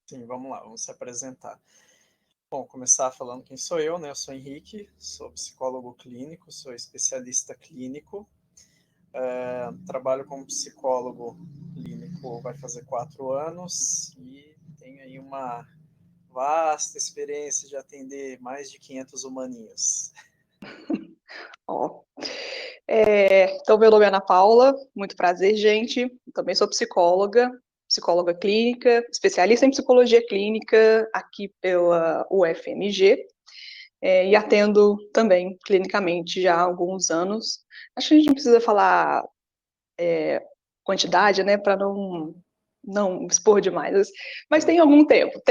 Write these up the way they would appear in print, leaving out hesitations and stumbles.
Sim, vamos lá, vamos se apresentar. Bom, começar falando quem sou eu, né? Eu sou Henrique, sou psicólogo clínico, sou especialista clínico, trabalho como psicólogo clínico vai fazer 4 anos e tenho aí uma vasta experiência de atender mais de 500 humaninhos. Ó, então, meu nome é Ana Paula, muito prazer, gente. Também sou psicóloga, psicóloga clínica, especialista em psicologia clínica aqui pela UFMG, e atendo também clinicamente já há alguns anos. Acho que a gente não precisa falar quantidade, né, para não expor demais, mas Sim, tem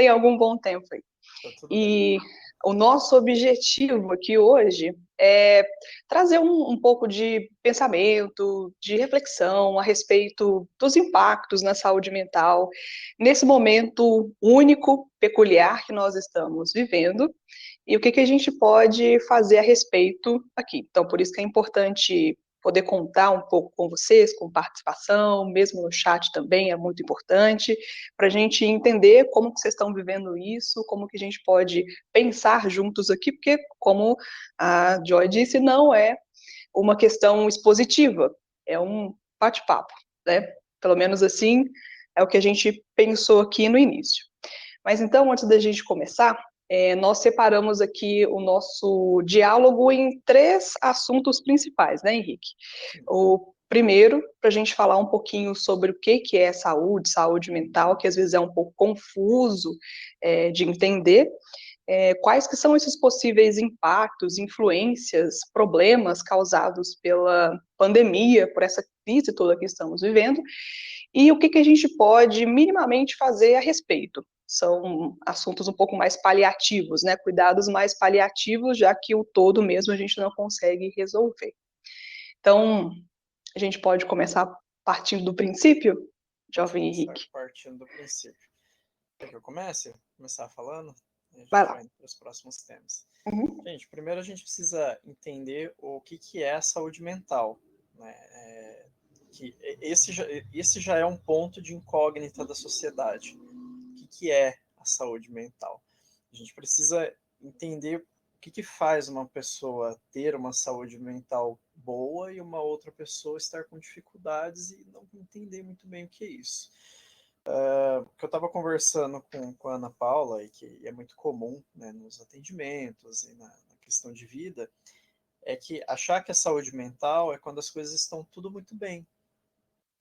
algum bom tempo aí. tá tudo bem. E o nosso objetivo aqui hoje é trazer um pouco de pensamento, de reflexão a respeito dos impactos na saúde mental, nesse momento único, peculiar que nós estamos vivendo, e o que a gente pode fazer a respeito aqui. Então, por isso que é importante poder contar um pouco com vocês, com participação, mesmo no chat também é muito importante, para a gente entender como que vocês estão vivendo isso, como que a gente pode pensar juntos aqui, porque, como a Joy disse, não é uma questão expositiva, é um bate-papo, né? Pelo menos assim é o que a gente pensou aqui no início. Mas então, antes da gente começar, nós separamos aqui o nosso diálogo em 3 assuntos principais, né, Henrique? Sim. O primeiro, para a gente falar um pouquinho sobre o que é saúde mental, que às vezes é um pouco confuso de entender, quais que são esses possíveis impactos, influências, problemas causados pela pandemia, por essa crise toda que estamos vivendo, e o que a gente pode minimamente fazer a respeito. São assuntos um pouco mais paliativos, né? Cuidados mais paliativos, já que o todo mesmo a gente não consegue resolver. Então, a gente pode começar partindo do princípio, Vamos jovem começar Henrique. partindo do princípio. Quer que eu comece? Começar falando? E a Vai gente lá. vai indo para os próximos temas. Uhum. Gente, primeiro a gente precisa entender o que é a saúde mental, né? Que esse já é um ponto de incógnita da sociedade. O que é a saúde mental? A gente precisa entender o que faz uma pessoa ter uma saúde mental boa e uma outra pessoa estar com dificuldades e não entender muito bem o que é isso. Que eu estava conversando com a Ana Paula, e que é muito comum, né, nos atendimentos e na questão de vida, é que achar que a saúde mental é quando as coisas estão tudo muito bem,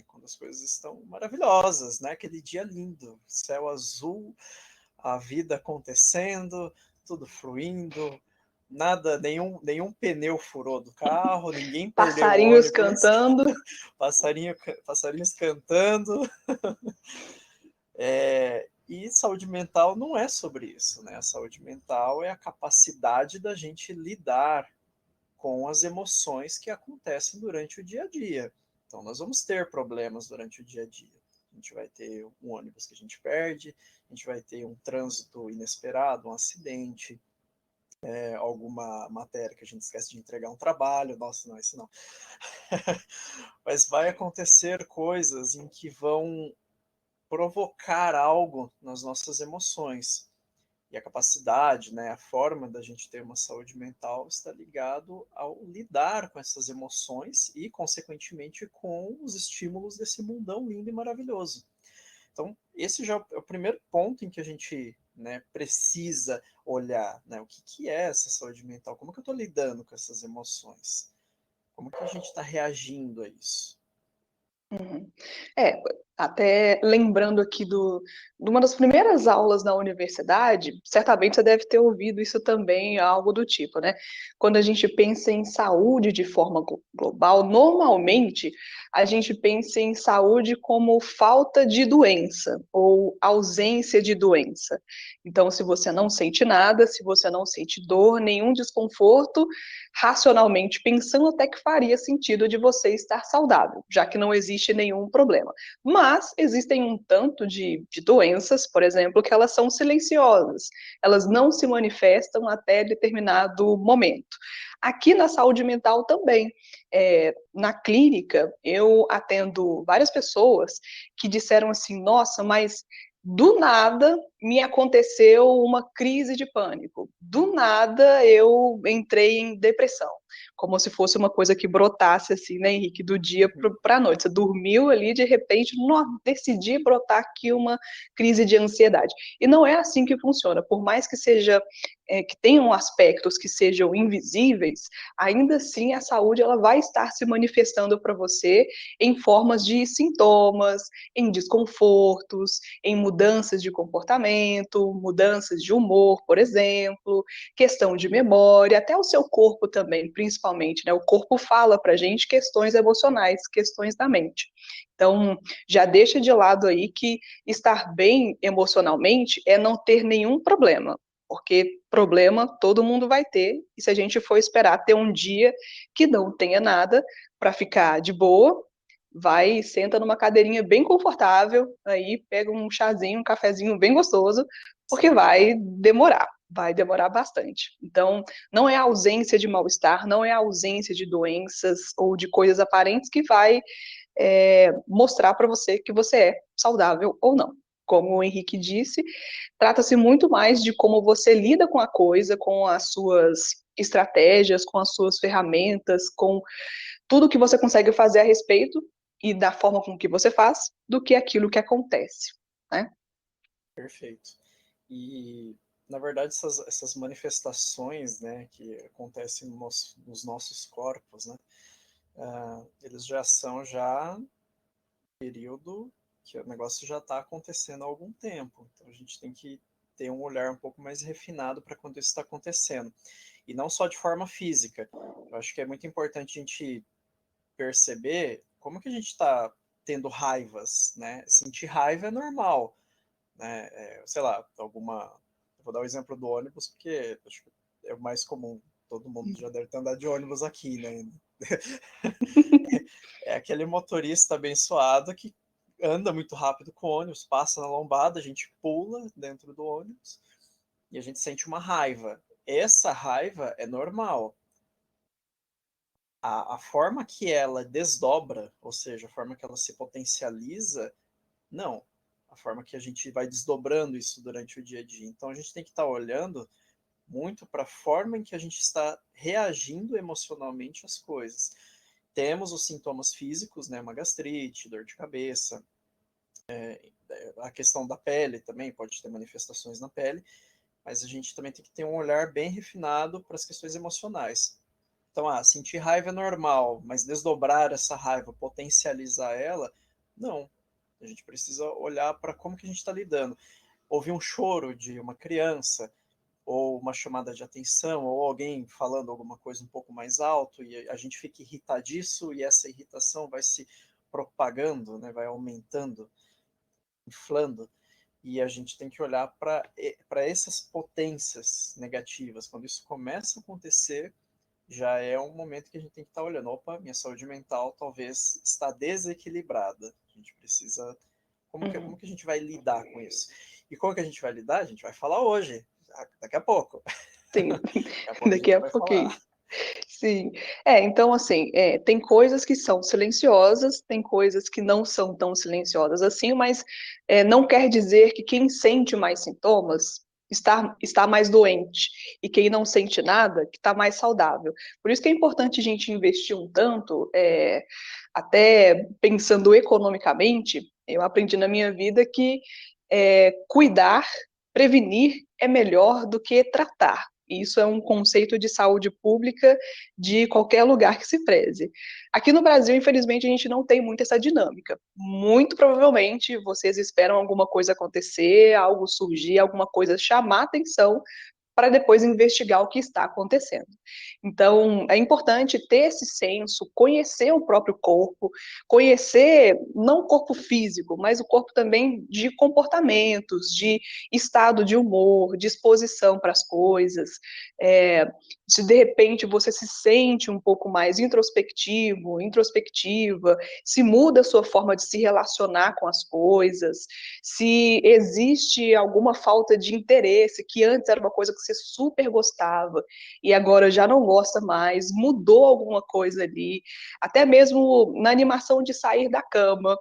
quando as coisas estão maravilhosas, né? Aquele dia lindo, céu azul, a vida acontecendo, tudo fluindo, nada, nenhum pneu furou do carro, ninguém perdeu o Passarinhos ônibus, cantando. passarinhos cantando. E saúde mental não é sobre isso, né? A saúde mental é a capacidade da gente lidar com as emoções que acontecem durante o dia a dia. Então, nós vamos ter problemas durante o dia a dia. A gente vai ter um ônibus que a gente perde, a gente vai ter um trânsito inesperado, um acidente, alguma matéria que a gente esquece de entregar um trabalho. Nossa, não, isso não. Mas vai acontecer coisas em que vão provocar algo nas nossas emoções. E a capacidade, né, a forma da gente ter uma saúde mental está ligado ao lidar com essas emoções e, consequentemente, com os estímulos desse mundão lindo e maravilhoso. Então, esse já é o primeiro ponto em que a gente, né, precisa olhar, né, o que é essa saúde mental, como que eu estou lidando com essas emoções, como que a gente está reagindo a isso. Uhum. É, até lembrando aqui de uma das primeiras aulas na universidade, certamente você deve ter ouvido isso também, algo do tipo, né? Quando a gente pensa em saúde de forma global, normalmente a gente pensa em saúde como falta de doença ou ausência de doença. Então, se você não sente nada, se você não sente dor, nenhum desconforto, racionalmente pensando, até que faria sentido de você estar saudável, já que não existe nenhum problema. Mas existem um tanto de doenças, por exemplo, que elas são silenciosas, elas não se manifestam até determinado momento. Aqui na saúde mental também, na clínica, eu atendo várias pessoas que disseram assim, nossa, mas do nada me aconteceu uma crise de pânico. Do nada eu entrei em depressão. Como se fosse uma coisa que brotasse assim, né, Henrique, do dia Uhum. para a noite. Você dormiu ali, de repente, decidi brotar aqui uma crise de ansiedade. E não é assim que funciona. Por mais que seja, que tenham aspectos que sejam invisíveis, ainda assim a saúde ela vai estar se manifestando para você em formas de sintomas, em desconfortos, em mudanças de comportamento, mudanças de humor, por exemplo, questão de memória, até o seu corpo também, principalmente, né? O corpo fala para a gente questões emocionais, questões da mente. Então, já deixa de lado aí que estar bem emocionalmente é não ter nenhum problema, porque problema todo mundo vai ter, e se a gente for esperar ter um dia que não tenha nada para ficar de boa, vai, senta numa cadeirinha bem confortável, aí pega um chazinho, um cafezinho bem gostoso, porque Sim. vai demorar bastante. Então, não é a ausência de mal-estar, não é a ausência de doenças ou de coisas aparentes que vai mostrar para você que você é saudável ou não. Como o Henrique disse, trata-se muito mais de como você lida com a coisa, com as suas estratégias, com as suas ferramentas, com tudo que você consegue fazer a respeito e da forma com que você faz, do que aquilo que acontece, né? Perfeito. E, na verdade, essas manifestações, né, que acontecem nos nossos corpos, né, eles já são já período que o negócio já está acontecendo há algum tempo. Então, a gente tem que ter um olhar um pouco mais refinado para quando isso está acontecendo. E não só de forma física. Eu acho que é muito importante a gente perceber como que a gente está tendo raivas, né? Sentir raiva é normal, né? Sei lá, alguma. Vou dar o exemplo do ônibus, porque acho que é o mais comum. Todo mundo já deve ter andado de ônibus aqui, né? É aquele motorista abençoado que anda muito rápido com o ônibus, passa na lombada, a gente pula dentro do ônibus e a gente sente uma raiva. Essa raiva é normal. A forma que ela desdobra, ou seja, a forma que ela se potencializa, não. A forma que a gente vai desdobrando isso durante o dia a dia. Então a gente tem que estar olhando muito para a forma em que a gente está reagindo emocionalmente às coisas. Temos os sintomas físicos, né, uma gastrite, dor de cabeça, a questão da pele também, pode ter manifestações na pele, mas a gente também tem que ter um olhar bem refinado para as questões emocionais. Então, sentir raiva é normal, mas desdobrar essa raiva, potencializar ela, não. A gente precisa olhar para como que a gente está lidando. Ouvir um choro de uma criança, ou uma chamada de atenção, ou alguém falando alguma coisa um pouco mais alto, e a gente fica irritadiço, e essa irritação vai se propagando, né, vai aumentando, inflando, e a gente tem que olhar para essas potências negativas. Quando isso começa a acontecer, já é um momento que a gente tem que estar olhando, opa, minha saúde mental talvez está desequilibrada. A gente precisa, como Uhum. que a gente vai lidar com isso? E como que a gente vai lidar? A gente vai falar hoje, daqui a pouco. Sim, Daqui a pouco a daqui gente a vai pouquinho. falar. Sim. Então, assim, tem coisas que são silenciosas, tem coisas que não são tão silenciosas assim, mas não quer dizer que quem sente mais sintomas está mais doente, e quem não sente nada, que está mais saudável. Por isso que é importante a gente investir um tanto, até pensando economicamente, eu aprendi na minha vida que cuidar, prevenir é melhor do que tratar. Isso é um conceito de saúde pública de qualquer lugar que se preze. Aqui no Brasil, infelizmente, a gente não tem muito essa dinâmica. Muito provavelmente vocês esperam alguma coisa acontecer, algo surgir, alguma coisa chamar atenção para depois investigar o que está acontecendo. Então, é importante ter esse senso, conhecer o próprio corpo, conhecer não o corpo físico, mas o corpo também de comportamentos, de estado de humor, disposição para as coisas. Se de repente você se sente um pouco mais introspectivo, introspectiva, se muda a sua forma de se relacionar com as coisas, se existe alguma falta de interesse, que antes era uma coisa que você super gostava e agora já não gosta mais, mudou alguma coisa ali, até mesmo na animação de sair da cama,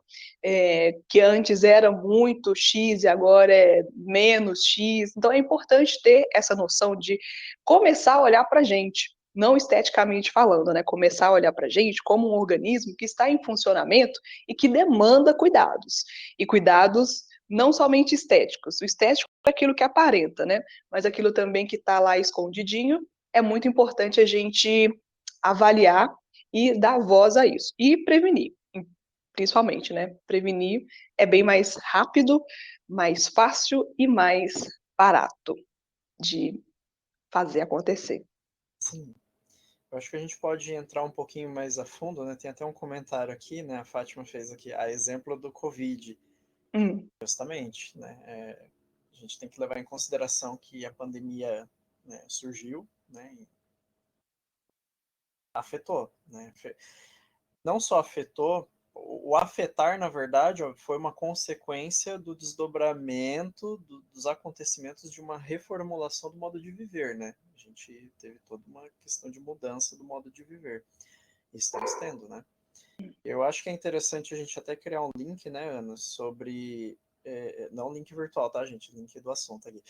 que antes era muito X e agora é menos X. Então é importante ter essa noção de começar a olhar para a gente, não esteticamente falando, né? Começar a olhar para a gente como um organismo que está em funcionamento e que demanda cuidados. E cuidados não somente estéticos. O estético é aquilo que aparenta, né? Mas aquilo também que está lá escondidinho, é muito importante a gente avaliar e dar voz a isso. E prevenir, principalmente, né? Prevenir é bem mais rápido, mais fácil e mais barato de fazer acontecer. Sim. Eu acho que a gente pode entrar um pouquinho mais a fundo, né? Tem até um comentário aqui, né? A Fátima fez aqui, a exemplo do Covid, justamente, né? A gente tem que levar em consideração que a pandemia, né, surgiu, né? E afetou, né? Não só afetou, o afetar, na verdade, foi uma consequência do desdobramento dos acontecimentos de uma reformulação do modo de viver, né? A gente teve toda uma questão de mudança do modo de viver. E estamos tendo, né? Eu acho que é interessante a gente até criar um link, né, Ana, sobre. Não link virtual, tá, gente? Link do assunto aqui.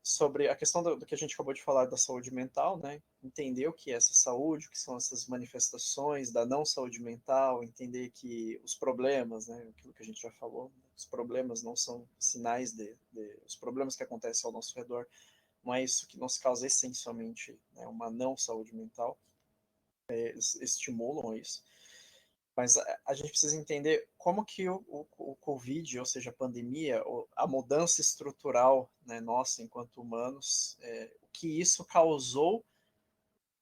Sobre a questão do que a gente acabou de falar da saúde mental, né? Entender o que é essa saúde, o que são essas manifestações da não saúde mental, entender que os problemas, né? Aquilo que a gente já falou, os problemas não são sinais os problemas que acontecem ao nosso redor, não é isso que nos causa essencialmente, né, uma não saúde mental, estimulam isso. Mas a gente precisa entender como que o Covid, ou seja, a pandemia, a mudança estrutural, né, nossa, enquanto humanos, o que isso causou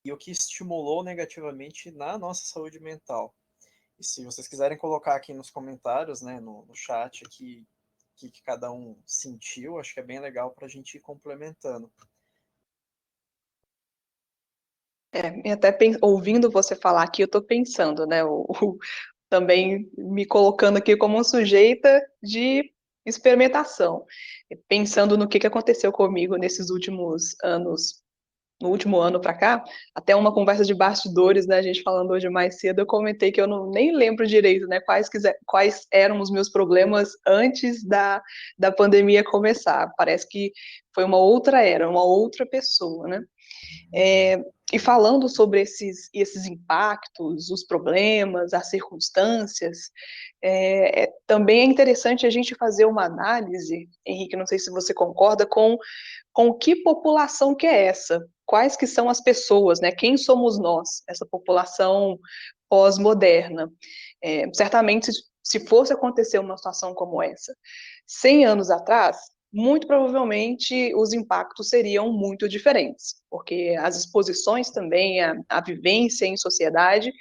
e o que estimulou negativamente na nossa saúde mental. E se vocês quiserem colocar aqui nos comentários, né, no chat aqui, o que cada um sentiu, acho que é bem legal para a gente ir complementando. E até ouvindo você falar aqui, eu estou pensando, né? Também me colocando aqui como uma sujeita de experimentação, pensando no que aconteceu comigo nesses últimos anos, no último ano para cá, até uma conversa de bastidores, né, a gente falando hoje mais cedo, eu comentei que eu nem lembro direito, né, quais eram os meus problemas antes da pandemia começar. Parece que foi uma outra era, uma outra pessoa, né? E falando sobre esses impactos, os problemas, as circunstâncias, também é interessante a gente fazer uma análise, Henrique, não sei se você concorda, com que população que é essa? Quais que são as pessoas, né? Quem somos nós, essa população pós-moderna? Certamente, se fosse acontecer uma situação como essa, 100 anos atrás, muito provavelmente os impactos seriam muito diferentes, porque as exposições também, a vivência em sociedade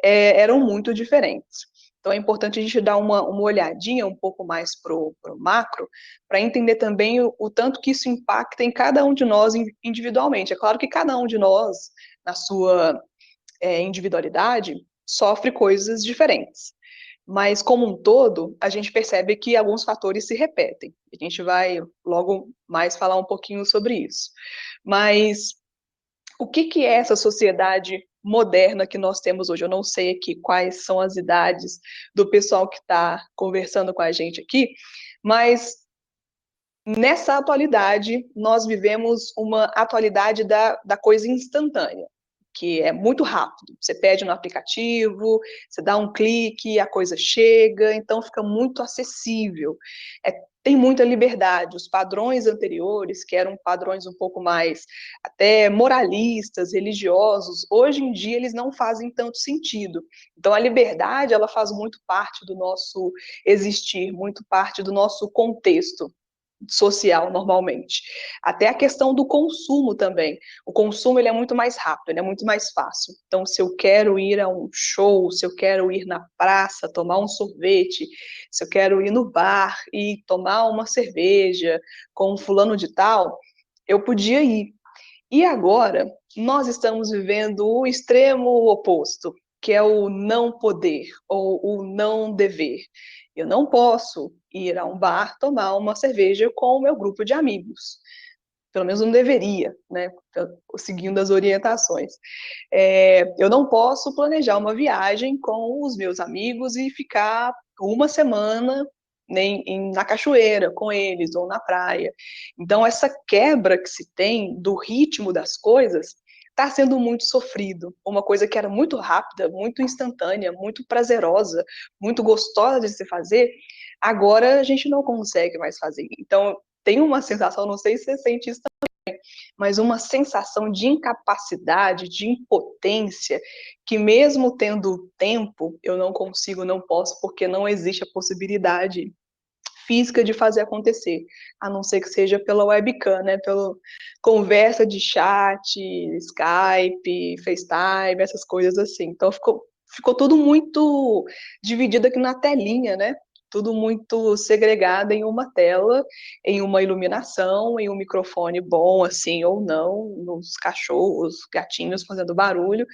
eram muito diferentes. Então é importante a gente dar uma olhadinha um pouco mais pro macro, para entender também o tanto que isso impacta em cada um de nós individualmente. É claro que cada um de nós, na sua individualidade, sofre coisas diferentes. Mas, como um todo, a gente percebe que alguns fatores se repetem. A gente vai logo mais falar um pouquinho sobre isso. Mas o que é essa sociedade moderna que nós temos hoje? Eu não sei aqui quais são as idades do pessoal que está conversando com a gente aqui, mas nessa atualidade, nós vivemos uma atualidade da coisa instantânea, que é muito rápido. Você pede no aplicativo, você dá um clique, a coisa chega, então fica muito acessível. Tem muita liberdade. Os padrões anteriores, que eram padrões um pouco mais até moralistas, religiosos, hoje em dia eles não fazem tanto sentido. Então a liberdade, ela faz muito parte do nosso existir, muito parte do nosso contexto social normalmente. Até a questão do consumo também. O consumo ele é muito mais rápido, ele é muito mais fácil. Então, se eu quero ir a um show, se eu quero ir na praça, tomar um sorvete, se eu quero ir no bar e tomar uma cerveja com um fulano de tal, eu podia ir. E agora, nós estamos vivendo o extremo oposto, que é o não poder ou o não dever. Eu não posso ir a um bar tomar uma cerveja com o meu grupo de amigos. Pelo menos não deveria, né? Seguindo as orientações. Eu não posso planejar uma viagem com os meus amigos e ficar uma semana nem na cachoeira com eles ou na praia. Então, essa quebra que se tem do ritmo das coisas está sendo muito sofrido. Uma coisa que era muito rápida, muito instantânea, muito prazerosa, muito gostosa de se fazer, agora a gente não consegue mais fazer. Então, tem uma sensação, não sei se você sente isso, mas uma sensação de incapacidade, de impotência, que mesmo tendo tempo, eu não consigo, não posso, porque não existe a possibilidade física de fazer acontecer, a não ser que seja pela webcam, né, pela conversa de chat, Skype, FaceTime, essas coisas assim. Então ficou tudo muito dividido aqui na telinha, né? Tudo muito segregado em uma tela, em uma iluminação, em um microfone bom, assim, ou não, nos cachorros, gatinhos fazendo barulho,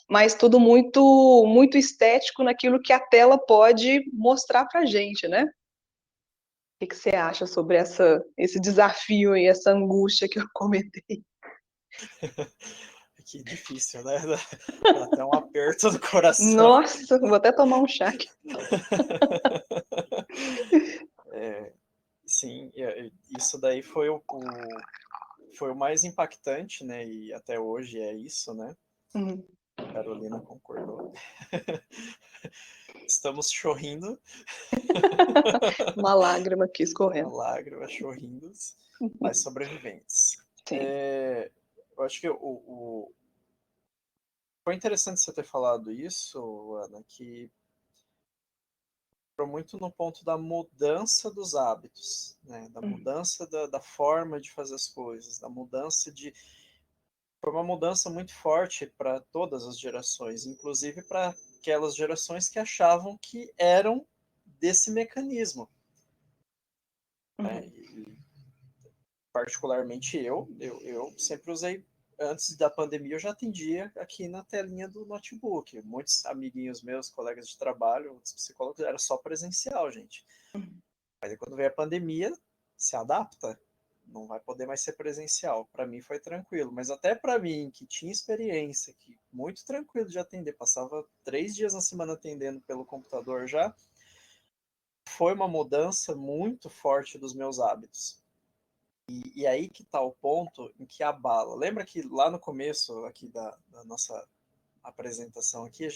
mas tudo muito estético naquilo que a tela pode mostrar pra gente, né? O que você acha sobre esse desafio e essa angústia que eu comentei? Que difícil, né? Dá até um aperto no coração. Nossa, vou até tomar um chá aqui. Sim, isso daí foi o mais impactante, né? E até hoje é isso, né? Uhum. Carolina concordou. Estamos chorrindo. Uma lágrima aqui Uma escorrendo. lágrima, chorrindos, mas sobreviventes. Sim. Eu acho que foi interessante você ter falado isso, Ana, que foi muito no ponto da mudança dos hábitos, né? Da Uhum. mudança da forma de fazer as coisas, da mudança de. Foi uma mudança muito forte para todas as gerações, inclusive para aquelas gerações que achavam que eram desse mecanismo. Né? Uhum. E, particularmente eu sempre usei, antes da pandemia, eu já atendia aqui na telinha do notebook. Muitos amiguinhos meus, colegas de trabalho, outros psicólogos, era só presencial, gente. Uhum. Mas aí, quando veio a pandemia, se adapta, não vai poder mais ser presencial. Para mim foi tranquilo, mas até para mim, que tinha experiência, que muito tranquilo de atender, passava 3 dias na semana atendendo pelo computador já, foi uma mudança muito forte dos meus hábitos. E aí que está o ponto em que abala. Lembra que lá no começo aqui da nossa apresentação aqui,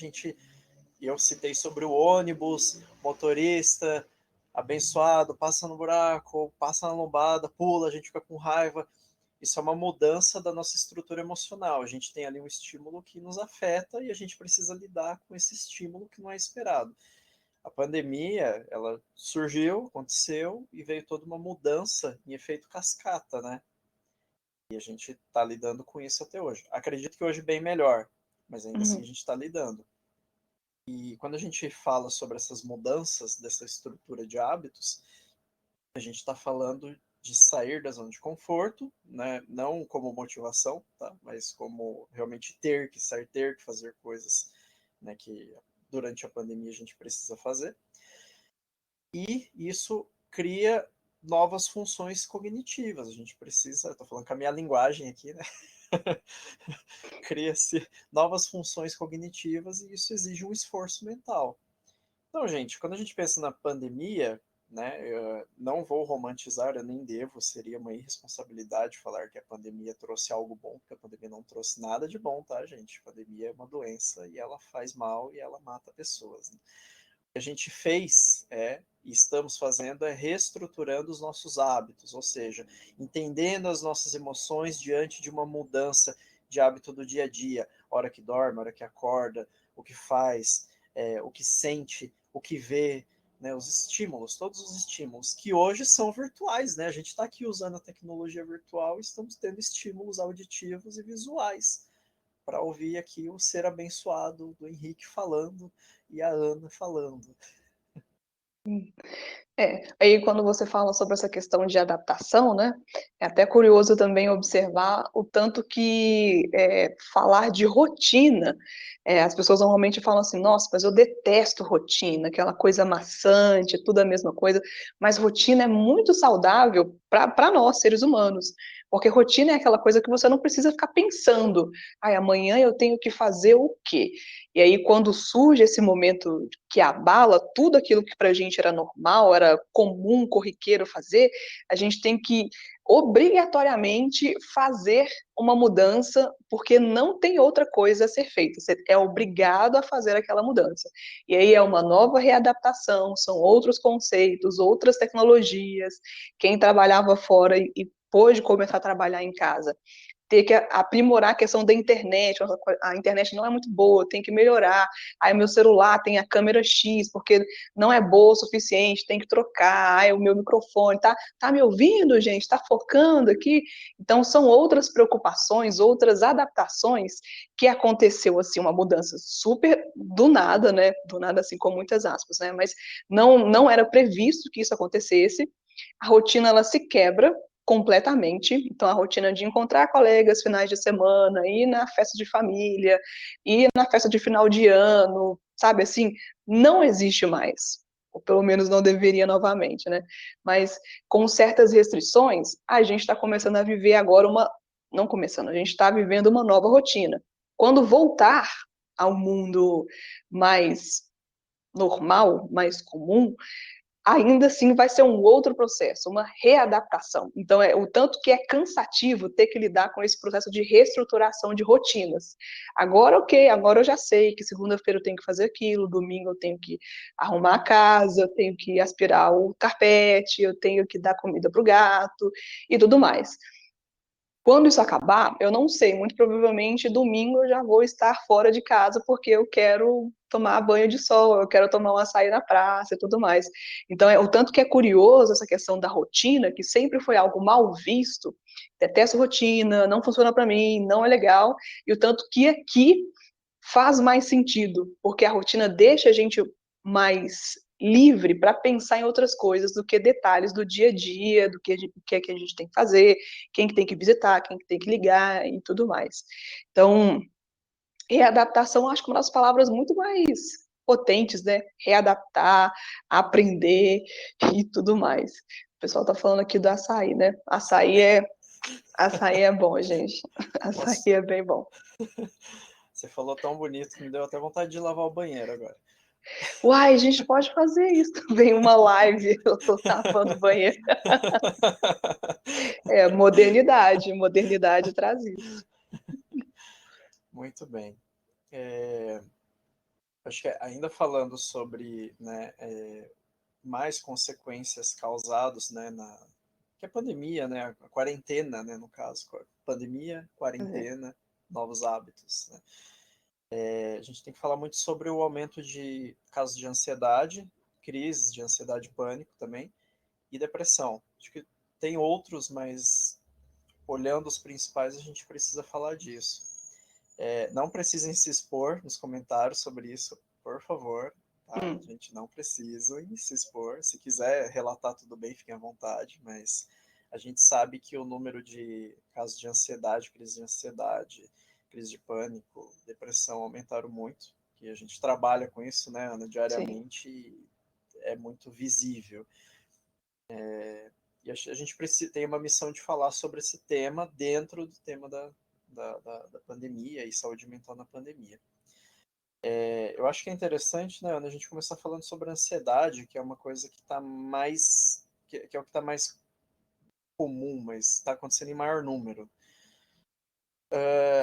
eu citei sobre o ônibus, motorista, abençoado, passa no buraco, passa na lombada, pula, a gente fica com raiva. Isso é uma mudança da nossa estrutura emocional. A gente tem ali um estímulo que nos afeta e a gente precisa lidar com esse estímulo que não é esperado. A pandemia, ela surgiu, aconteceu e veio toda uma mudança em efeito cascata, né? E a gente está lidando com isso até hoje. Acredito que hoje bem melhor, mas ainda assim a Uhum. gente está lidando. E quando a gente fala sobre essas mudanças dessa estrutura de hábitos, a gente está falando de sair da zona de conforto, né? Não como motivação, tá? Mas como realmente ter que sair, ter que fazer coisas, né? Que durante a pandemia a gente precisa fazer. E isso cria novas funções cognitivas. A gente precisa, estou falando com a minha linguagem aqui, né? Cria-se novas funções cognitivas e isso exige um esforço mental. Então, gente, quando a gente pensa na pandemia, né, eu não vou romantizar, eu nem devo, seria uma irresponsabilidade falar que a pandemia trouxe algo bom, porque a pandemia não trouxe nada de bom, tá, gente? A pandemia é uma doença e ela faz mal e ela mata pessoas. Né? O que a gente fez e estamos fazendo é reestruturando os nossos hábitos, ou seja, entendendo as nossas emoções diante de uma mudança de hábito do dia a dia, hora que dorme, hora que acorda, o que faz, o que sente, o que vê, né, os estímulos, todos os estímulos, que hoje são virtuais, né? A gente está aqui usando a tecnologia virtual e estamos tendo estímulos auditivos e visuais para ouvir aqui o ser abençoado do Henrique falando e a Ana falando. Aí quando você fala sobre essa questão de adaptação, né, é até curioso também observar o tanto que falar de rotina, as pessoas normalmente falam assim, nossa, mas eu detesto rotina, aquela coisa maçante, tudo a mesma coisa, mas rotina é muito saudável para nós, seres humanos, porque rotina é aquela coisa que você não precisa ficar pensando, ai, amanhã eu tenho que fazer o quê? E aí, quando surge esse momento que abala tudo aquilo que para a gente era normal, era comum, corriqueiro fazer, a gente tem que obrigatoriamente fazer uma mudança, porque não tem outra coisa a ser feita. Você é obrigado a fazer aquela mudança. E aí é uma nova readaptação, são outros conceitos, outras tecnologias. Quem trabalhava fora e pôde começar a trabalhar em casa ter que aprimorar a questão da internet, a internet não é muito boa, tem que melhorar, aí o meu celular tem a câmera X, porque não é boa o suficiente, tem que trocar, aí o meu microfone, tá me ouvindo, gente? Tá focando aqui? Então, são outras preocupações, outras adaptações que aconteceu, assim, uma mudança super do nada, né? Do nada, assim, com muitas aspas, né? Mas não era previsto que isso acontecesse, a rotina, ela se quebra, completamente. Então, a rotina de encontrar colegas finais de semana, ir na festa de família, ir na festa de final de ano, sabe assim, não existe mais. Ou pelo menos não deveria novamente, né? Mas com certas restrições, a gente está começando a viver agora uma. Não começando, a gente está vivendo uma nova rotina. Quando voltar ao mundo mais normal, mais comum, ainda assim vai ser um outro processo, uma readaptação. Então, o tanto que é cansativo ter que lidar com esse processo de reestruturação de rotinas. Agora, ok, agora eu já sei que segunda-feira eu tenho que fazer aquilo, domingo eu tenho que arrumar a casa, eu tenho que aspirar o carpete, eu tenho que dar comida para o gato e tudo mais. Quando isso acabar, eu não sei, muito provavelmente domingo eu já vou estar fora de casa porque eu quero tomar banho de sol, eu quero tomar um açaí na praça e tudo mais. Então, o tanto que é curioso essa questão da rotina, que sempre foi algo mal visto, detesto rotina, não funciona para mim, não é legal, e o tanto que aqui faz mais sentido, porque a rotina deixa a gente mais livre para pensar em outras coisas do que detalhes do dia a dia, do que é que a gente tem que fazer, quem que tem que visitar, quem que tem que ligar e tudo mais. Então, readaptação acho que é uma das palavras muito mais potentes, né? Readaptar, aprender e tudo mais. O pessoal tá falando aqui do açaí, né? Açaí é bom, gente. Açaí Nossa, é bem bom. você falou tão bonito que me deu até vontade de lavar o banheiro agora. Uai, a gente pode fazer isso também, uma live, eu tô lavando o banheiro. Modernidade traz isso. Muito bem. É, acho que ainda falando sobre, né, mais consequências causadas, né, que é a pandemia, né, a quarentena, né, no caso, pandemia, É, quarentena, novos hábitos, né. A gente tem que falar muito sobre o aumento de casos de ansiedade, crises de ansiedade e pânico também, e depressão. Acho que tem outros, mas olhando os principais, a gente precisa falar disso. Não precisem se expor nos comentários sobre isso, por favor. Tá? A hum, gente não precisa se expor. Se quiser relatar, tudo bem, fiquem à vontade, mas a gente sabe que o número de casos de ansiedade, crise de pânico, depressão aumentaram muito. E a gente trabalha com isso, né, Ana, sim. diariamente, e é muito visível. E a gente precisa, tem uma missão de falar sobre esse tema dentro do tema da pandemia e saúde mental na pandemia. Eu acho que é interessante, né, Ana, a gente começar falando sobre a ansiedade, que é uma coisa que está mais. Que é o que está mais comum, mas está acontecendo em maior número.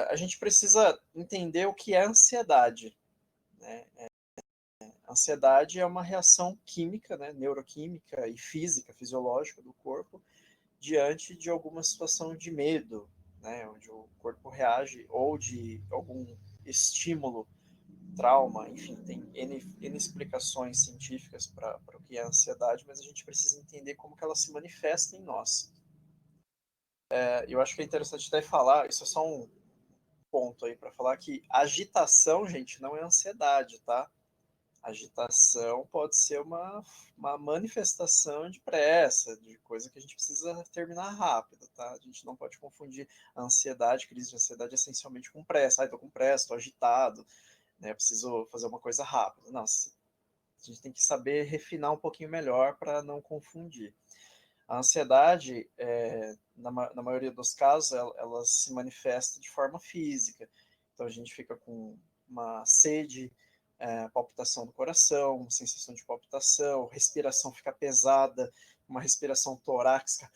A gente precisa entender o que é ansiedade. Né? A ansiedade é uma reação química, né, neuroquímica e física, fisiológica do corpo, diante de alguma situação de medo, né, onde o corpo reage, ou de algum estímulo, trauma, enfim, tem N explicações científicas para o que é a ansiedade, mas a gente precisa entender como que ela se manifesta em nós. Eu acho que é interessante até falar, isso é só um ponto aí para falar que agitação, gente, não é ansiedade, tá? Agitação pode ser uma manifestação de pressa, de coisa que a gente precisa terminar rápido, tá? A gente não pode confundir a ansiedade, crise de ansiedade, essencialmente com pressa. Tô com pressa, tô agitado, né? Preciso fazer uma coisa rápida. Não, a gente tem que saber refinar um pouquinho melhor para não confundir. A ansiedade, na maioria dos casos, ela se manifesta de forma física. Então a gente fica com uma sede, palpitação do coração, sensação de palpitação, respiração fica pesada, uma respiração torácica,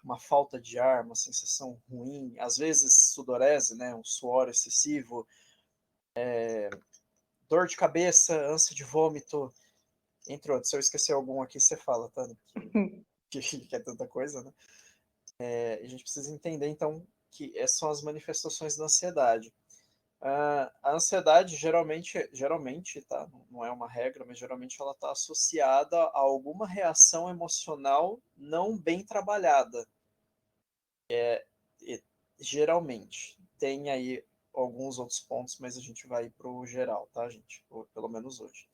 uma falta de ar, uma sensação ruim, às vezes sudorese, né, um suor excessivo, dor de cabeça, ânsia de vômito, entre outros. Se eu esquecer algum aqui, você fala, tá? Que é tanta coisa, né? A gente precisa entender, então, que essas são as manifestações da ansiedade. A ansiedade, geralmente, tá? Não é uma regra, mas geralmente ela está associada a alguma reação emocional não bem trabalhada. Geralmente. Tem aí alguns outros pontos, mas a gente vai para o geral, tá, gente? Ou, pelo menos hoje.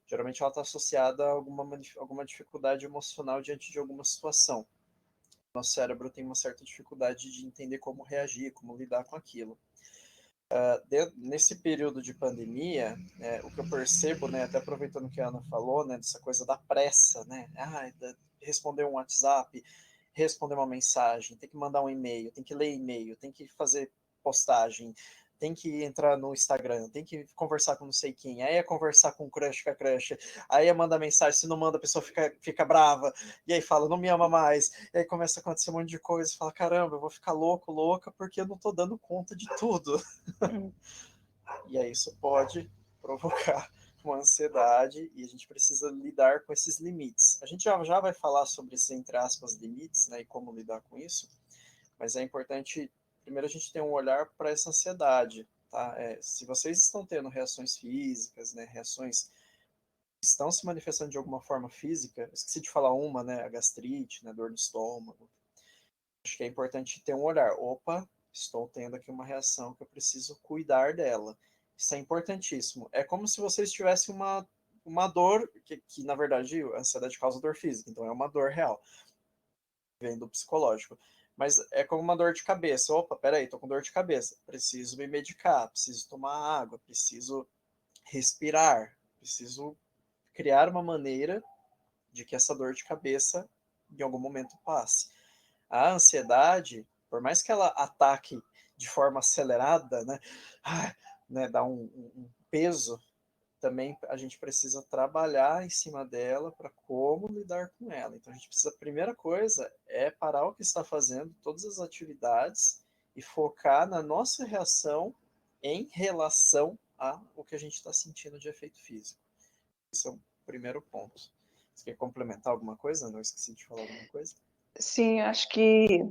Geralmente ela está associada a alguma dificuldade emocional diante de alguma situação. Nosso cérebro tem uma certa dificuldade de entender como reagir, como lidar com aquilo. Nesse período de pandemia, o que eu percebo, né, até aproveitando o que a Ana falou, né, dessa coisa da pressa, né, responder um WhatsApp, responder uma mensagem, tem que mandar um e-mail, tem que ler e-mail, tem que fazer postagem, tem que entrar no Instagram, tem que conversar com não sei quem, aí é conversar com o crush, com a crush, aí é mandar mensagem, se não manda a pessoa fica brava, e aí fala, não me ama mais, e aí começa a acontecer um monte de coisa, e fala, caramba, eu vou ficar louca, porque eu não tô dando conta de tudo. E aí isso pode provocar uma ansiedade e a gente precisa lidar com esses limites. A gente já vai falar sobre esses, entre aspas, limites, né, e como lidar com isso, mas é importante, primeiro, a gente ter um olhar para essa ansiedade, tá? Se vocês estão tendo reações físicas, né, reações que estão se manifestando de alguma forma física, esqueci de falar uma, né, a gastrite, né, dor no estômago, acho que é importante ter um olhar, opa, estou tendo aqui uma reação que eu preciso cuidar dela. Isso é importantíssimo. É como se vocês tivessem uma dor, que na verdade a ansiedade causa dor física, então é uma dor real, vem do psicológico. Mas é como uma dor de cabeça. Opa, peraí, tô com dor de cabeça. Preciso me medicar, preciso tomar água, preciso respirar, preciso criar uma maneira de que essa dor de cabeça em algum momento passe. A ansiedade, por mais que ela ataque de forma acelerada, né, dá um peso, também a gente precisa trabalhar em cima dela para como lidar com ela. Então a gente precisa, a primeira coisa é parar o que está fazendo, todas as atividades, e focar na nossa reação em relação ao que a gente está sentindo de efeito físico. Esse é o primeiro ponto. Você quer complementar alguma coisa? Não esqueci de falar alguma coisa? Sim, acho que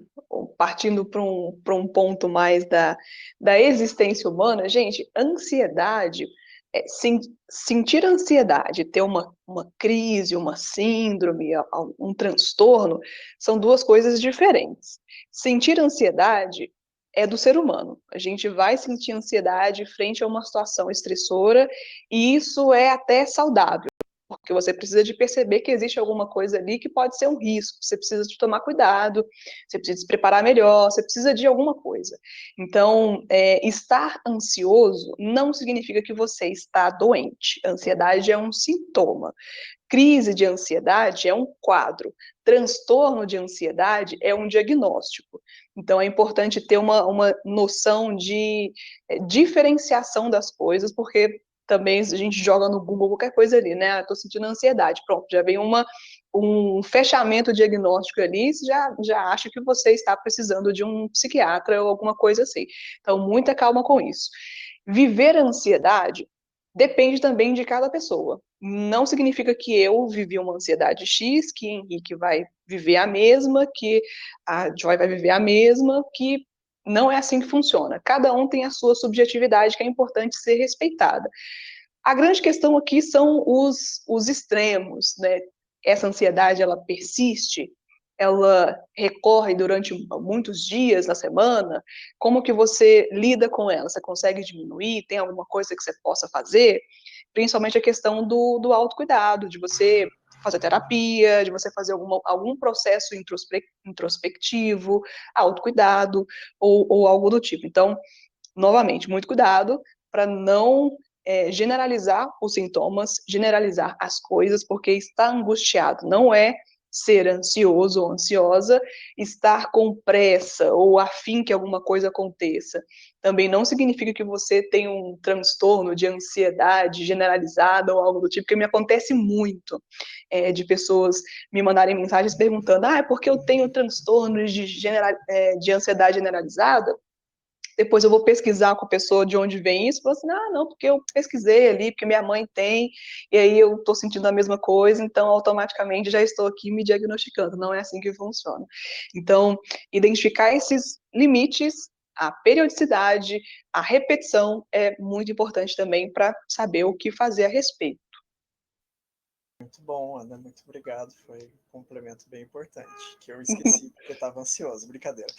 partindo para um ponto mais da existência humana, gente, ansiedade, sentir ansiedade, ter uma crise, uma síndrome, um transtorno, são duas coisas diferentes. Sentir ansiedade é do ser humano. A gente vai sentir ansiedade frente a uma situação estressora, e isso é até saudável, porque você precisa de perceber que existe alguma coisa ali que pode ser um risco, você precisa de tomar cuidado, você precisa se preparar melhor, você precisa de alguma coisa. Então, estar ansioso não significa que você está doente. Ansiedade é um sintoma. Crise de ansiedade é um quadro. Transtorno de ansiedade é um diagnóstico. Então, é importante ter uma noção de diferenciação das coisas, porque também a gente joga no Google qualquer coisa ali, né? Estou sentindo ansiedade. Pronto, já vem um fechamento diagnóstico ali, já acha que você está precisando de um psiquiatra ou alguma coisa assim. Então, muita calma com isso. Viver a ansiedade depende também de cada pessoa. Não significa que eu vivi uma ansiedade X, que Henrique vai viver a mesma, que a Joy vai viver a mesma, que não é assim que funciona. Cada um tem a sua subjetividade, que é importante ser respeitada. A grande questão aqui são os extremos, né? Essa ansiedade, ela persiste, ela recorre durante muitos dias na semana. Como que você lida com ela? Você consegue diminuir? Tem alguma coisa que você possa fazer? principalmente a questão do autocuidado, de você fazer terapia, de você fazer algum processo introspectivo, autocuidado, ou algo do tipo. Então, novamente, muito cuidado para não generalizar os sintomas, generalizar as coisas, porque estar angustiado não é ser ansioso ou ansiosa, estar com pressa ou afim que alguma coisa aconteça. Também não significa que você tem um transtorno de ansiedade generalizada ou algo do tipo, que me acontece muito de pessoas me mandarem mensagens perguntando: é porque eu tenho transtorno de ansiedade generalizada? Depois eu vou pesquisar com a pessoa de onde vem isso, e falo assim, não, porque eu pesquisei ali, porque minha mãe tem, e aí eu estou sentindo a mesma coisa, então automaticamente já estou aqui me diagnosticando. Não é assim que funciona. Então, identificar esses limites, a periodicidade, a repetição é muito importante também para saber o que fazer a respeito. Muito bom, Ana, muito obrigado. Foi um complemento bem importante, que eu esqueci porque estava ansioso. Brincadeira.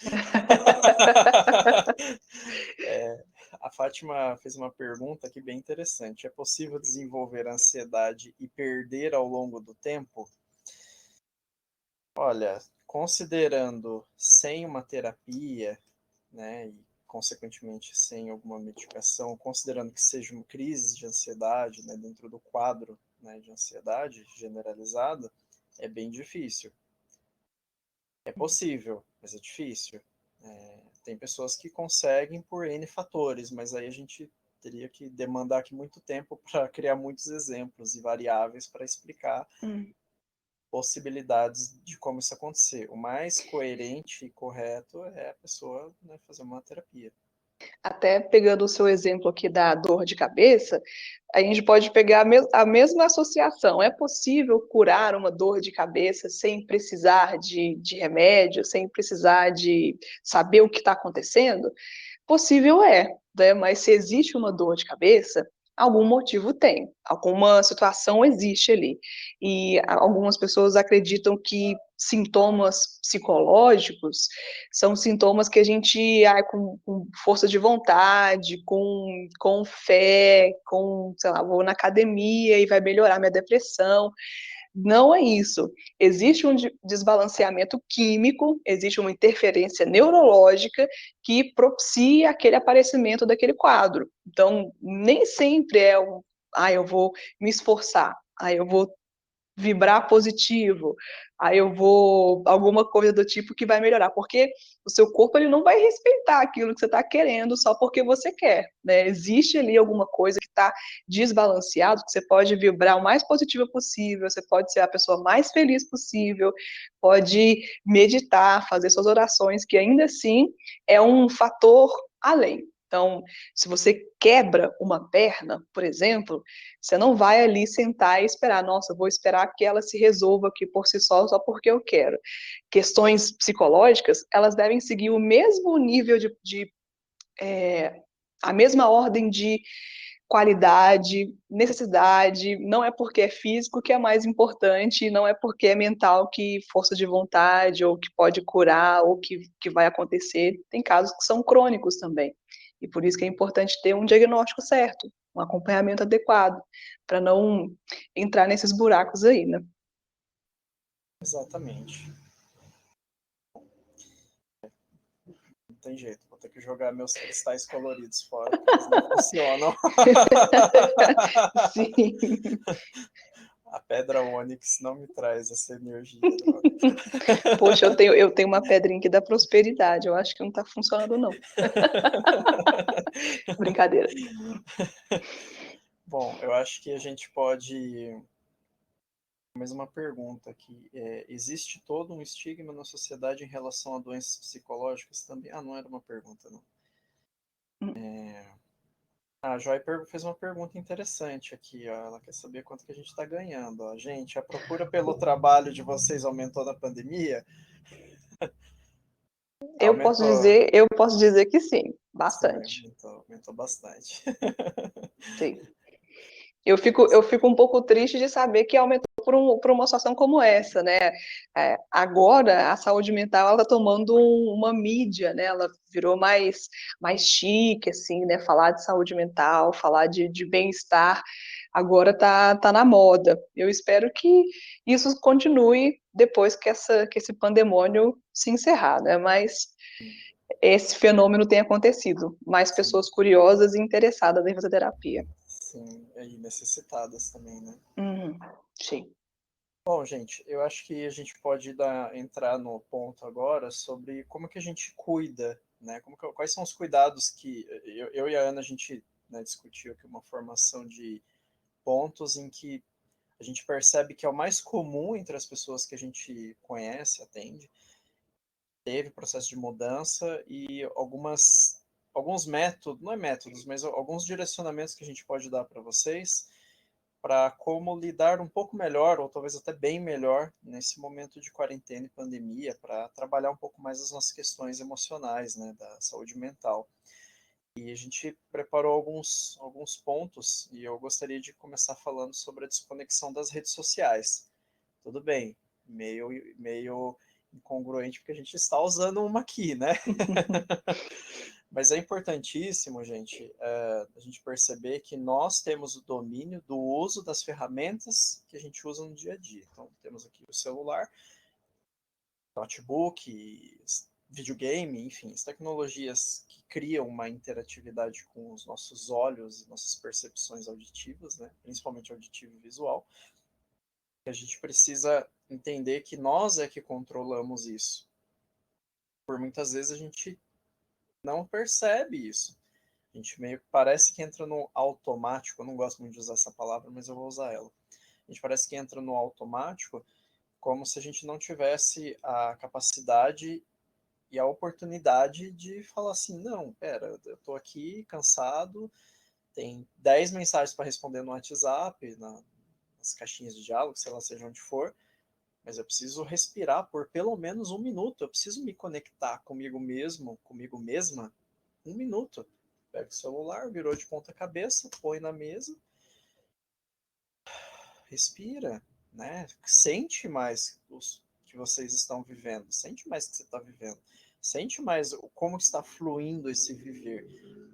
A Fátima fez uma pergunta aqui bem interessante. É possível desenvolver ansiedade e perder ao longo do tempo? Olha, considerando sem uma terapia, né, e consequentemente sem alguma medicação, considerando que seja uma crise de ansiedade, né, dentro do quadro, né, de ansiedade generalizada, é bem difícil. É possível, mas é difícil. Tem pessoas que conseguem por N fatores, mas aí a gente teria que demandar aqui muito tempo para criar muitos exemplos e variáveis para explicar possibilidades de como isso acontecer. O mais coerente e correto é a pessoa, né, fazer uma terapia. Até pegando o seu exemplo aqui da dor de cabeça, a gente pode pegar a mesma associação. É possível curar uma dor de cabeça sem precisar de remédio, sem precisar de saber o que está acontecendo? Possível é, né? Mas se existe uma dor de cabeça, algum motivo tem, alguma situação existe ali. E algumas pessoas acreditam que sintomas psicológicos são sintomas que a gente, com força de vontade, com fé, sei lá, vou na academia e vai melhorar minha depressão. Não é isso. Existe um desbalanceamento químico, existe uma interferência neurológica que propicia aquele aparecimento daquele quadro. Então, nem sempre é eu vou me esforçar, eu vou vibrar positivo, aí eu vou alguma coisa do tipo que vai melhorar, porque o seu corpo ele não vai respeitar aquilo que você está querendo só porque você quer, né? Existe ali alguma coisa que está desbalanceado, que você pode vibrar o mais positivo possível, você pode ser a pessoa mais feliz possível, pode meditar, fazer suas orações, que ainda assim é um fator além. Então, se você quebra uma perna, por exemplo, você não vai ali sentar e esperar, nossa, vou esperar que ela se resolva aqui por si só porque eu quero. Questões psicológicas, elas devem seguir o mesmo nível a mesma ordem de qualidade, necessidade, não é porque é físico que é mais importante, não é porque é mental que força de vontade, ou que pode curar, ou que vai acontecer. Tem casos que são crônicos também. E por isso que é importante ter um diagnóstico certo, um acompanhamento adequado, para não entrar nesses buracos aí, né? Exatamente. Não tem jeito, vou ter que jogar meus cristais coloridos fora, porque eles não funcionam. Sim. A pedra ônix não me traz essa energia. Poxa, eu tenho uma pedrinha aqui da prosperidade, eu acho que não está funcionando, não. Brincadeira. Bom, eu acho que a gente pode. Mais uma pergunta aqui. Existe todo um estigma na sociedade em relação a doenças psicológicas também? Ah, não era uma pergunta, não. A Joy fez uma pergunta interessante aqui. Ó. Ela quer saber quanto que a gente está ganhando. Ó. Gente, a procura pelo trabalho de vocês aumentou na pandemia? Aumentou. Eu posso dizer que sim, Sim, bastante. aumentou bastante. Sim. Eu fico um pouco triste de saber que aumentou por uma situação como essa, né? Agora, a saúde mental, ela está tomando uma mídia, né? Ela virou mais chique, assim, né? Falar de saúde mental, falar de bem-estar, agora tá na moda. Eu espero que isso continue depois que esse pandemônio se encerrar, né? Mas esse fenômeno tem acontecido. Mais Sim, pessoas curiosas e interessadas em fazer terapia. sim, e necessitadas também, né? Uhum, sim. Bom, gente, eu acho que a gente pode entrar no ponto agora sobre como que a gente cuida, né? Quais são os cuidados que eu e a Ana a gente, né, discutiu aqui uma formação de pontos em que a gente percebe que é o mais comum entre as pessoas que a gente conhece, atende, teve processo de mudança e alguns métodos, não é métodos, mas alguns direcionamentos que a gente pode dar para vocês para como lidar um pouco melhor, ou talvez até bem melhor, nesse momento de quarentena e pandemia, para trabalhar um pouco mais as nossas questões emocionais, né, da saúde mental. E a gente preparou alguns pontos, e eu gostaria de começar falando sobre a desconexão das redes sociais. Tudo bem, meio incongruente, porque a gente está usando uma aqui, né? Mas é importantíssimo, gente, a gente perceber que nós temos o domínio do uso das ferramentas que a gente usa no dia a dia. Então, temos aqui o celular, notebook, videogame, enfim, as tecnologias que criam uma interatividade com os nossos olhos e nossas percepções auditivas, né? Principalmente auditivo e visual. A gente precisa entender que nós é que controlamos isso. Por muitas vezes a gente não percebe isso. A gente meio que parece que entra no automático. Eu não gosto muito de usar essa palavra, mas eu vou usar ela. A gente parece que entra no automático como se a gente não tivesse a capacidade e a oportunidade de falar assim, não, pera, eu tô aqui cansado, tem 10 mensagens para responder no WhatsApp, nas caixinhas de diálogo, sei lá, seja onde for, mas eu preciso respirar por pelo menos um minuto, eu preciso me conectar comigo mesmo, comigo mesma, um minuto. Pega o celular, virou de ponta cabeça, põe na mesa, respira, né? Sente mais os que vocês estão vivendo, sente mais o que você está vivendo, sente mais como está fluindo esse viver.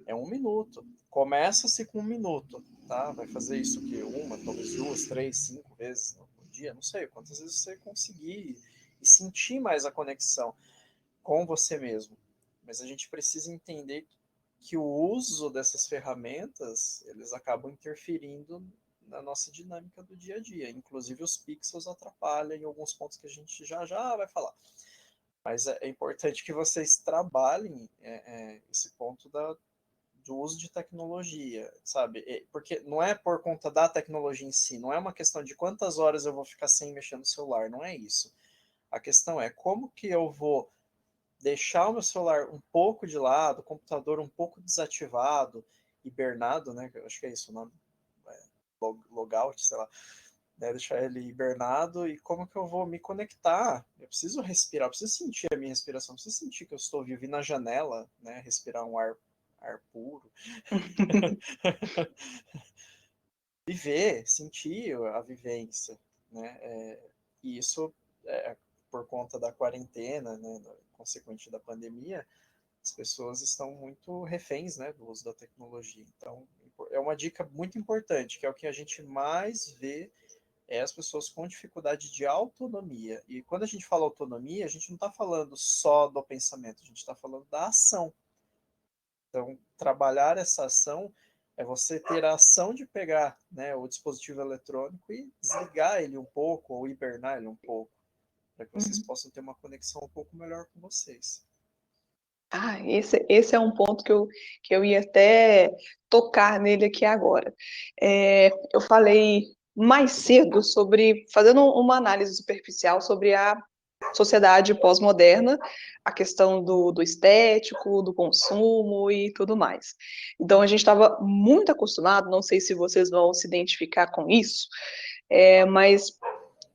É um minuto. Começa-se com um minuto, tá? Vai fazer isso que uma, talvez duas, três, cinco vezes no dia, não sei quantas vezes você conseguir e sentir mais a conexão com você mesmo. Mas a gente precisa entender que o uso dessas ferramentas, eles acabam interferindo na nossa dinâmica do dia a dia. Inclusive os pixels atrapalham em alguns pontos que a gente já vai falar. Mas é importante que vocês trabalhem esse ponto do uso de tecnologia, sabe? Porque não é por conta da tecnologia em si, não é uma questão de quantas horas eu vou ficar sem mexer no celular, não é isso. A questão é como que eu vou deixar o meu celular um pouco de lado, o computador um pouco desativado, hibernado, né? Acho que é isso o nome, logout, sei lá, né? Deixar ele hibernado e como que eu vou me conectar? Eu preciso respirar, eu preciso sentir a minha respiração, eu preciso sentir que eu estou vivo na janela, né? Respirar um ar puro, viver, sentir a vivência, né? E isso por conta da quarentena, né? Consequente da pandemia, as pessoas estão muito reféns, né, do uso da tecnologia. Então, é uma dica muito importante, que é o que a gente mais vê é as pessoas com dificuldade de autonomia. E quando a gente fala autonomia, a gente não está falando só do pensamento, a gente está falando da ação. Então, trabalhar essa ação é você ter a ação de pegar, né, o dispositivo eletrônico e desligar ele um pouco, ou hibernar ele um pouco, para que vocês Uhum. possam ter uma conexão um pouco melhor com vocês. Esse é um ponto que eu ia até tocar nele aqui agora. Eu falei mais cedo fazendo uma análise superficial sobre a sociedade pós-moderna, a questão do estético, do consumo e tudo mais. Então, a gente estava muito acostumado, não sei se vocês vão se identificar com isso, mas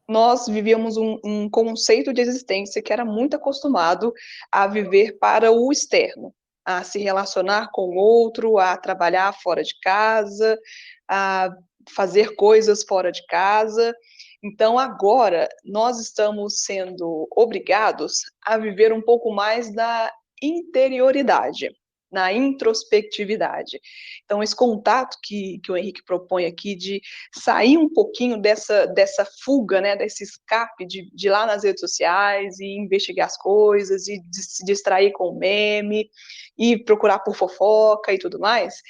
nós vivíamos um conceito de existência que era muito acostumado a viver para o externo, a se relacionar com o outro, a trabalhar fora de casa, a fazer coisas fora de casa. Então, agora, nós estamos sendo obrigados a viver um pouco mais da interioridade, na introspectividade. Então, esse contato que o Henrique propõe aqui de sair um pouquinho dessa fuga, né, desse escape de ir lá nas redes sociais e investigar as coisas e de se distrair com o meme e procurar por fofoca e tudo mais,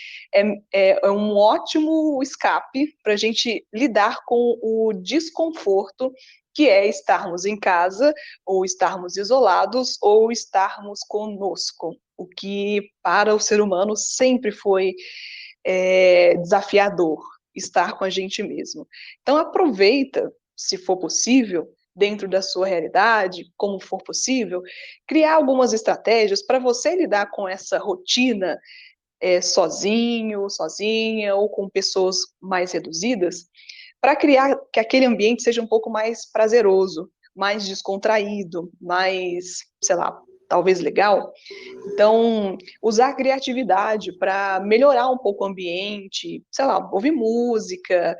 é um ótimo escape para a gente lidar com o desconforto que é estarmos em casa, ou estarmos isolados, ou estarmos conosco, o que para o ser humano sempre foi desafiador, estar com a gente mesmo. Então aproveita, se for possível, dentro da sua realidade, como for possível, criar algumas estratégias para você lidar com essa rotina sozinho, sozinha, ou com pessoas mais reduzidas, para criar que aquele ambiente seja um pouco mais prazeroso, mais descontraído, mais, sei lá, talvez legal. Então, usar a criatividade para melhorar um pouco o ambiente, sei lá, ouvir música,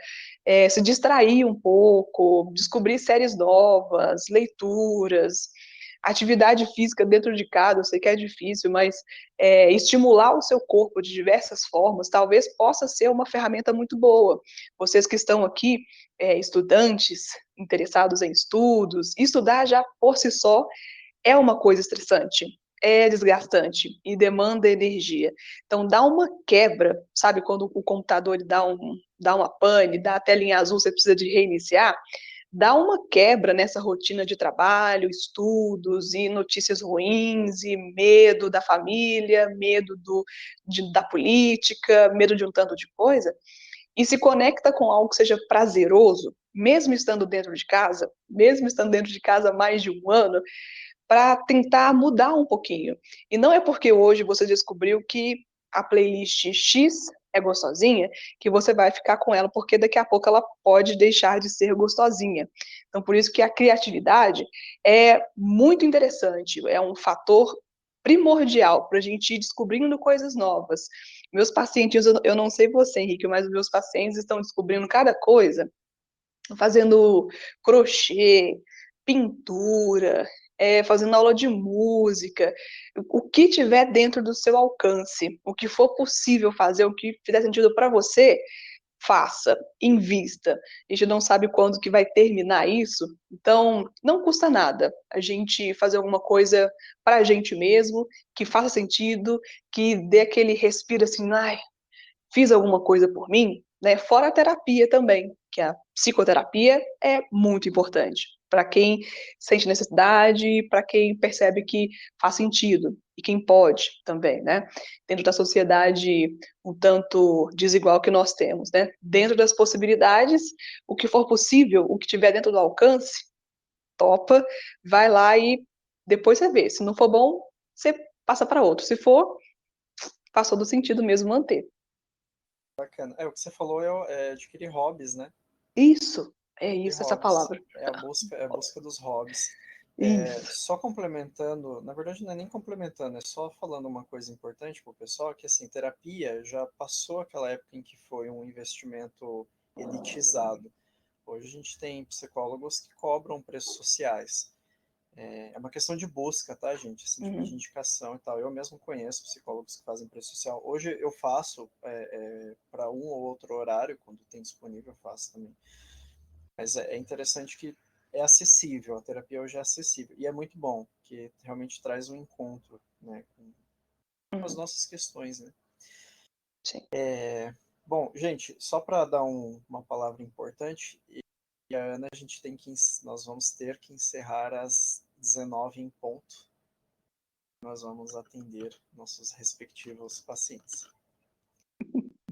se distrair um pouco, descobrir séries novas, leituras, atividade física dentro de casa, eu sei que é difícil, mas estimular o seu corpo de diversas formas, talvez possa ser uma ferramenta muito boa. Vocês que estão aqui, estudantes, interessados em estudos, estudar já por si só é uma coisa estressante, é desgastante e demanda energia. Então, dá uma quebra, sabe, quando o computador ele dá uma pane, dá a telinha azul, você precisa de reiniciar, dá uma quebra nessa rotina de trabalho, estudos e notícias ruins, e medo da família, medo da política, medo de um tanto de coisa, e se conecta com algo que seja prazeroso, mesmo estando dentro de casa, mesmo estando dentro de casa há mais de um ano, para tentar mudar um pouquinho. E não é porque hoje você descobriu que a playlist X é gostosinha que você vai ficar com ela, porque daqui a pouco ela pode deixar de ser gostosinha. Então, por isso que a criatividade é muito interessante, é um fator primordial para a gente ir descobrindo coisas novas. Meus pacientes, eu não sei você, Henrique, mas os meus pacientes estão descobrindo cada coisa, fazendo crochê, pintura, fazendo aula de música, o que tiver dentro do seu alcance, o que for possível fazer, o que fizer sentido para você, faça, invista. A gente não sabe quando que vai terminar isso, então não custa nada a gente fazer alguma coisa para a gente mesmo, que faça sentido, que dê aquele respiro assim, ai, fiz alguma coisa por mim, né? Fora a terapia também, que a psicoterapia é muito importante para quem sente necessidade, para quem percebe que faz sentido e quem pode também, né? Dentro da sociedade um tanto desigual que nós temos, né? Dentro das possibilidades, o que for possível, o que tiver dentro do alcance, topa, vai lá e depois você vê. Se não for bom, você passa para outro. Se for, faz todo sentido mesmo manter. Bacana. O que você falou é adquirir hobbies, né? Isso, é De isso, essa hobbies. palavra. É a busca dos hobbies. Isso. Só complementando, na verdade não é nem complementando, é só falando uma coisa importante para o pessoal, que assim, terapia já passou aquela época em que foi um investimento elitizado. Hoje a gente tem psicólogos que cobram preços sociais. É uma questão de busca, tá, gente? Assim, tipo de Uhum. indicação e tal. Eu mesmo conheço psicólogos que fazem preço social. Hoje eu faço para um ou outro horário, quando tem disponível, eu faço também. Mas é interessante que é acessível, a terapia hoje é acessível. E é muito bom, que realmente traz um encontro, né, com as Uhum. nossas questões, né? Sim. Bom, gente, só para dar uma palavra importante, e a Ana, a gente nós vamos ter que encerrar às 19 em ponto. Nós vamos atender nossos respectivos pacientes.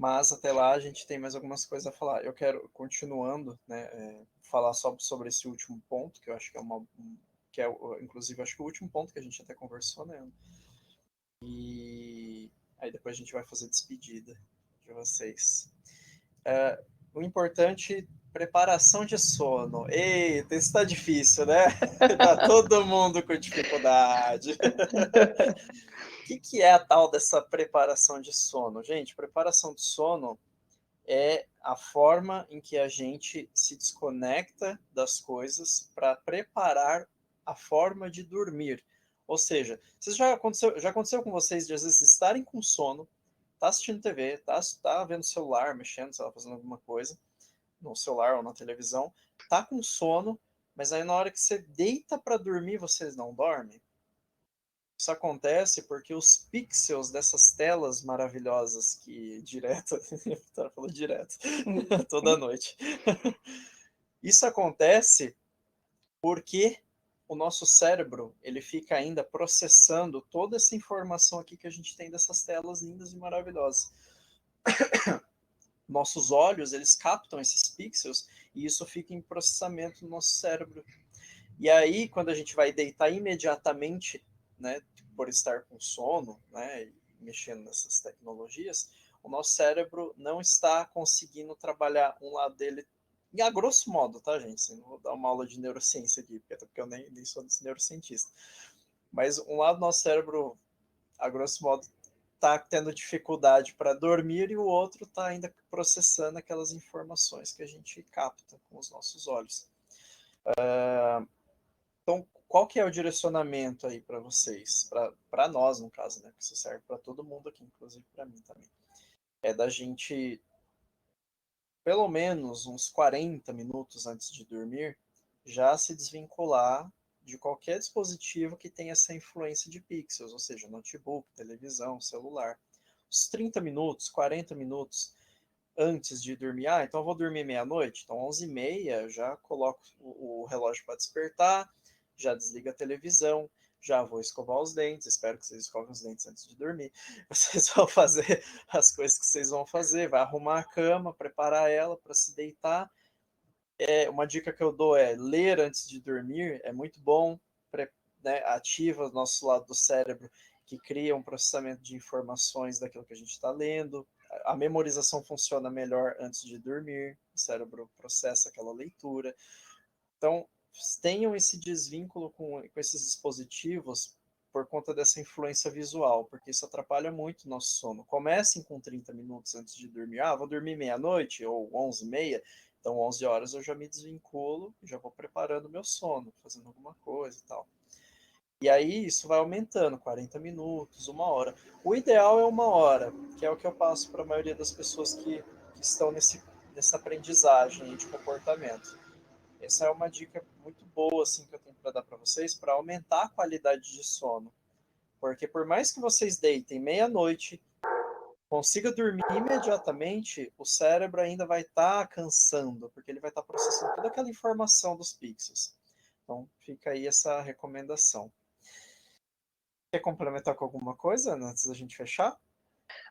Mas até lá a gente tem mais algumas coisas a falar. Eu quero, continuando, né, falar só sobre esse último ponto, que eu acho que inclusive, acho que o último ponto que a gente até conversou, né? E aí depois a gente vai fazer despedida de vocês. O importante, preparação de sono. Eita, isso tá difícil, né? Tá todo mundo com dificuldade. O que é a tal dessa preparação de sono? Gente, preparação de sono é a forma em que a gente se desconecta das coisas para preparar a forma de dormir. Ou seja, já aconteceu com vocês de às vezes estarem com sono, tá assistindo TV, tá vendo celular, mexendo, sei lá, fazendo alguma coisa, no celular ou na televisão, tá com sono, mas aí na hora que você deita para dormir, vocês não dormem? Isso acontece porque os pixels dessas telas maravilhosas que direto, tá falando direto, toda noite. Isso acontece porque o nosso cérebro, ele fica ainda processando toda essa informação aqui que a gente tem dessas telas lindas e maravilhosas. Nossos olhos, eles captam esses pixels e isso fica em processamento no nosso cérebro. E aí, quando a gente vai deitar imediatamente, né, por estar com sono, né, mexendo nessas tecnologias, o nosso cérebro não está conseguindo trabalhar um lado dele, e a grosso modo, tá, gente? Não vou dar uma aula de neurociência aqui, porque eu nem sou neurocientista. Mas um lado do nosso cérebro, a grosso modo, está tendo dificuldade para dormir e o outro está ainda processando aquelas informações que a gente capta com os nossos olhos. Então, qual que é o direcionamento aí para vocês? Para nós, no caso, né? Porque isso serve para todo mundo aqui, inclusive para mim também. É da gente, pelo menos uns 40 minutos antes de dormir, já se desvincular de qualquer dispositivo que tenha essa influência de pixels, ou seja, notebook, televisão, celular. Uns 30 minutos, 40 minutos antes de dormir. Ah, então eu vou dormir meia-noite? Então 11h30 eu já coloco o relógio para despertar, já desliga a televisão, já vou escovar os dentes, espero que vocês escovem os dentes antes de dormir. Vocês vão fazer as coisas que vocês vão fazer, vai arrumar a cama, preparar ela para se deitar. Uma dica que eu dou é ler antes de dormir, é muito bom, né, ativa o nosso lado do cérebro que cria um processamento de informações daquilo que a gente está lendo. A memorização funciona melhor antes de dormir, o cérebro processa aquela leitura. Então, tenham esse desvínculo com esses dispositivos por conta dessa influência visual, porque isso atrapalha muito o nosso sono. Comecem com 30 minutos antes de dormir. Ah, vou dormir meia-noite ou 11h30, então 11 horas eu já me desvinculo, já vou preparando o meu sono, fazendo alguma coisa e tal. E aí isso vai aumentando, 40 minutos, 1 hora. O ideal é 1 hora, que é o que eu passo para a maioria das pessoas que estão nessa aprendizagem de comportamento. Essa é uma dica muito boa assim, que eu tenho para dar para vocês, para aumentar a qualidade de sono. Porque por mais que vocês deitem meia-noite, consiga dormir imediatamente, o cérebro ainda vai estar cansando, porque ele vai estar processando toda aquela informação dos pixels. Então fica aí essa recomendação. Quer complementar com alguma coisa antes da gente fechar?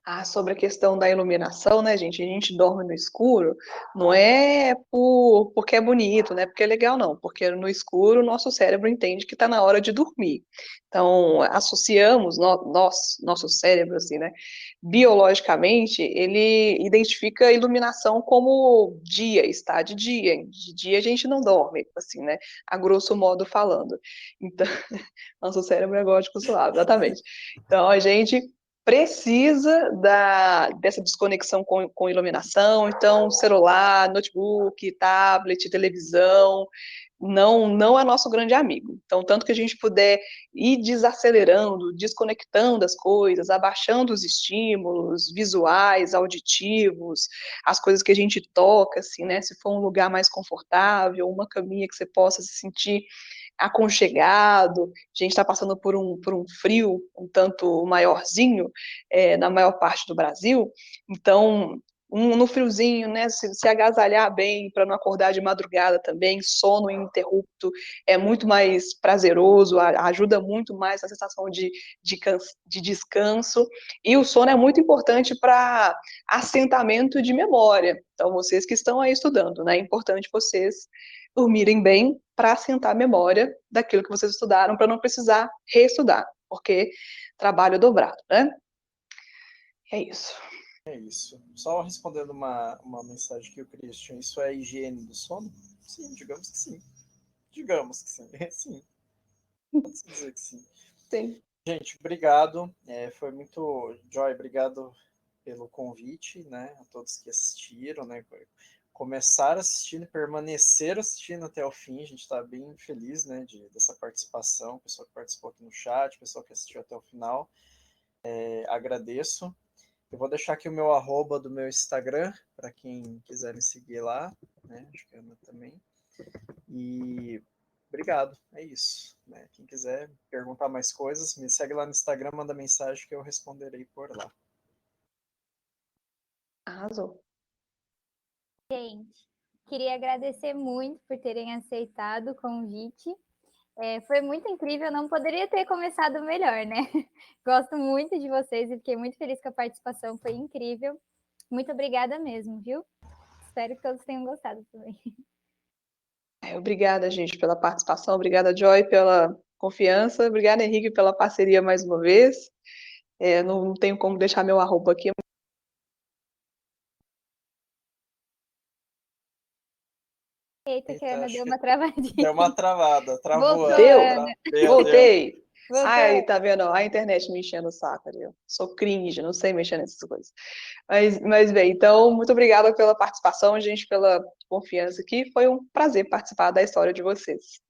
Ah, sobre a questão da iluminação, né, gente? A gente dorme no escuro, não é porque é bonito, né? Porque é legal, não. Porque no escuro o nosso cérebro entende que está na hora de dormir. Então, associamos, nosso cérebro, assim, né? Biologicamente, ele identifica a iluminação como dia, está de dia. De dia a gente não dorme, assim, né? A grosso modo falando. Então, nosso cérebro é gótico suave, exatamente. Então, a gente precisa dessa desconexão com iluminação, então celular, notebook, tablet, televisão, não é nosso grande amigo. Então, tanto que a gente puder ir desacelerando, desconectando as coisas, abaixando os estímulos visuais, auditivos, as coisas que a gente toca, assim, né? Se for um lugar mais confortável, uma caminha que você possa se sentir aconchegado, a gente está passando por um frio um tanto maiorzinho na maior parte do Brasil, então no friozinho, né, se agasalhar bem para não acordar de madrugada também, sono ininterrupto é muito mais prazeroso, ajuda muito mais na sensação de descanso, e o sono é muito importante para assentamento de memória. Então, vocês que estão aí estudando, né, é importante vocês dormirem bem para assentar a memória daquilo que vocês estudaram, para não precisar reestudar, porque trabalho dobrado, né? É isso. É isso. Só respondendo uma mensagem que o Christian, isso é higiene do sono? Sim, digamos que sim. Digamos que sim. Sim, pode-se dizer que sim. Sim. Gente, obrigado. Foi muito. Joy, obrigado pelo convite, né, a todos que assistiram, né, começar assistindo e permanecer assistindo até o fim. A gente está bem feliz, né, dessa participação, pessoal que participou aqui no chat, pessoal que assistiu até o final. Agradeço. Eu vou deixar aqui o meu arroba do meu Instagram, para quem quiser me seguir lá, né, acho que a Ana também. E obrigado, é isso. Né? Quem quiser perguntar mais coisas, me segue lá no Instagram, manda mensagem que eu responderei por lá. Arrasou. Gente, queria agradecer muito por terem aceitado o convite. Foi muito incrível, não poderia ter começado melhor, né? Gosto muito de vocês e fiquei muito feliz com a participação, foi incrível. Muito obrigada mesmo, viu? Espero que todos tenham gostado também. Obrigada, gente, pela participação. Obrigada, Joy, pela confiança. Obrigada, Henrique, pela parceria mais uma vez. Não tenho como deixar meu arroba aqui. Eita, que a Ana acho deu que uma travadinha. deu uma travada, travou. Voltou, Deu? Deu. Voltei. Voltou. Ai, tá vendo? A internet me enchendo o saco ali. Eu sou cringe, não sei mexer nessas coisas. Mas bem, então, muito obrigada pela participação, gente, pela confiança aqui. Foi um prazer participar da história de vocês.